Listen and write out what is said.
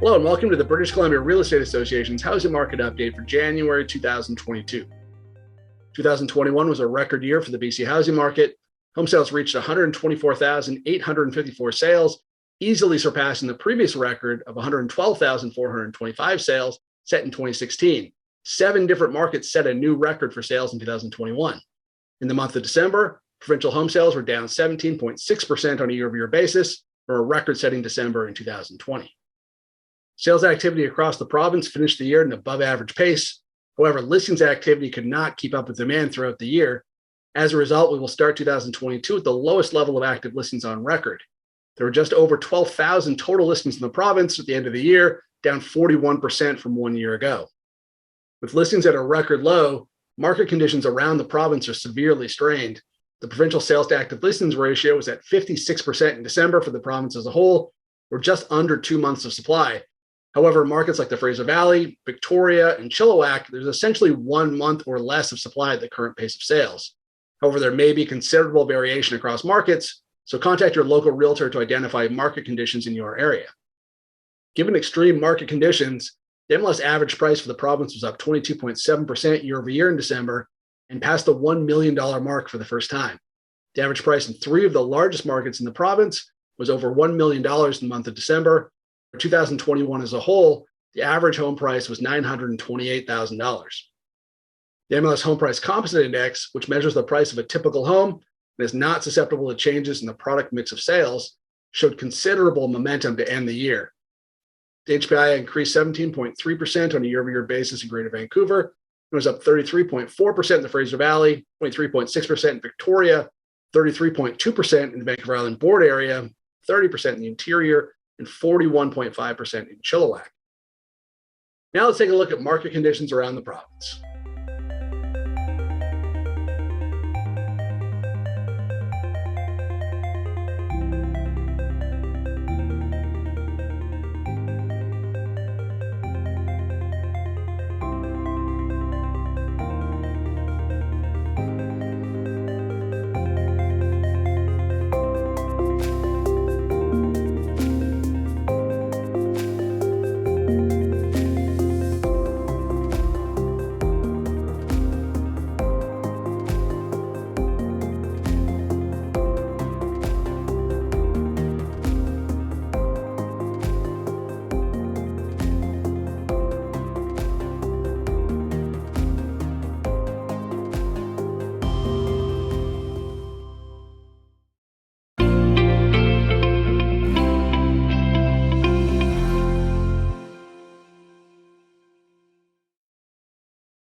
Hello and welcome to the British Columbia Real Estate Association's housing market update for January 2022. 2021 was a record year for the BC housing market. Home sales reached 124,854 sales, easily surpassing the previous record of 112,425 sales set in 2016. 7 different markets set a new record for sales in 2021. In the month of December, provincial home sales were down 17.6% on a year-over-year basis from a record-setting December in 2020. Sales activity across the province finished the year at an above-average pace. However, listings activity could not keep up with demand throughout the year. As a result, we will start 2022 at the lowest level of active listings on record. There were just over 12,000 total listings in the province at the end of the year, down 41% from 1 year ago. With listings at a record low, market conditions around the province are severely strained. The provincial sales to active listings ratio was at 56% in December for the province as a whole, or just under 2 months of supply. However, markets like the Fraser Valley, Victoria, and Chilliwack, there's essentially 1 month or less of supply at the current pace of sales. However, there may be considerable variation across markets, so contact your local realtor to identify market conditions in your area. Given extreme market conditions, the MLS average price for the province was up 22.7% year over year in December and passed the $1 million mark for the first time. The average price in 3 of the largest markets in the province was over $1 million in the month of December. For 2021 as a whole, the average home price was $928,000. The MLS Home Price Composite Index, which measures the price of a typical home and is not susceptible to changes in the product mix of sales, showed considerable momentum to end the year. The HPI increased 17.3% on a year-over-year basis in Greater Vancouver. It was up 33.4% in the Fraser Valley, 23.6% in Victoria, 33.2% in the Vancouver Island Board area, 30% in the interior, and 41.5% in Chilliwack. Now let's take a look at market conditions around the province.